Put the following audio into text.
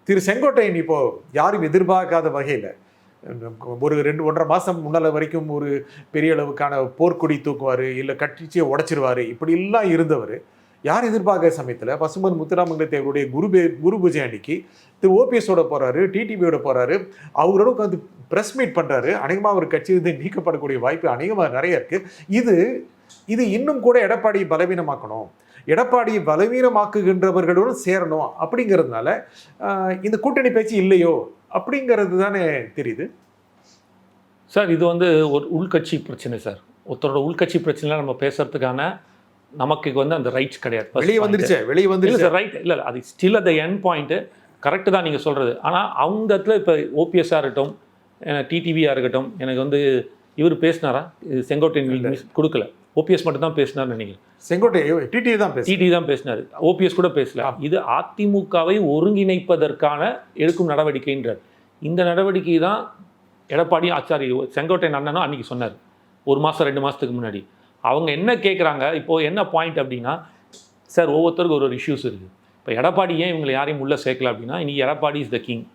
திரு செங்கோட்டையன் இப்போ யாரும் எதிர்பார்க்காத வகையில் ஒரு 1.5 மாதம் முன்னால் வரைக்கும் ஒரு பெரிய அளவுக்கான போர்க்கொடி தூக்குவார், இல்லை கட்சியை உடைச்சிருவார், இப்படிலாம் இருந்தவர் யார் எதிர்பார்க்க சமயத்தில் பசும்பொன் முத்துராமலிங்க தேவருடைய குரு பூஜை அன்னைக்கு திரு ஓபிஎஸோட போகிறாரு, டிடிவியோட போகிறாரு, அவரோட உட்காந்து ப்ரெஸ் மீட் பண்ணுறாரு. அநேகமாக அவர் கட்சியிலிருந்து நீக்கப்படக்கூடிய வாய்ப்பு அநேகமாக நிறைய இருக்குது. இது இன்னும் கூட எடப்பாடியை பலவீனமாக்கணும், எடப்பாடியை பலவீனமாக்குகின்றவர்களுடன் சேரணும் அப்படிங்கிறதுனால இந்த கூட்டணி பேச்சு இல்லையோ அப்படிங்கிறது தானே தெரியுது சார். இது ஒரு உள்கட்சி பிரச்சனை சார். ஒருத்தரோட உள்கட்சி பிரச்சனை நம்ம பேசுறதுக்கான நமக்கு அந்த ரைட்ஸ் கிடையாது. வெளியே வந்துருச்சு சார். ரைட் இல்லை, அது ஸ்டில் அந்த எண்ட் பாயிண்ட்டு கரெக்டு தான் நீங்கள் சொல்கிறது. ஆனால் அவங்க இடத்துல இப்போ ஓபிஎஸ்ஸாக இருக்கட்டும், டிடிவியாக இருக்கட்டும், எனக்கு இவர் பேசினாரா? செங்கோட்டையன் கொடுக்கல, ஓபிஎஸ் மட்டும் தான் பேசினார்னு நினைக்கிறேன். டிடிவி தான் பேசினார், ஓபிஎஸ் கூட பேசல. இது அதிமுகவை ஒருங்கிணைப்பதற்கான எடுக்கும் நடவடிக்கைன்றார். இந்த நடவடிக்கை தான் எடப்பாடி செங்கோட்டையன் அண்ணனும் அன்றைக்கி சொன்னார், 1 மாதம் 2 மாதத்துக்கு முன்னாடி. அவங்க என்ன கேட்குறாங்க இப்போது, என்ன பாயிண்ட் அப்படின்னா, சார் ஒவ்வொருத்தருக்கும் ஒரு இஷ்யூஸ் இருக்குது. இப்போ எடப்பாடி ஏன் இவங்களை யாரையும் உள்ளே சேர்க்கல அப்படின்னா, இன்றைக்கி எடப்பாடி இஸ் த கிங்.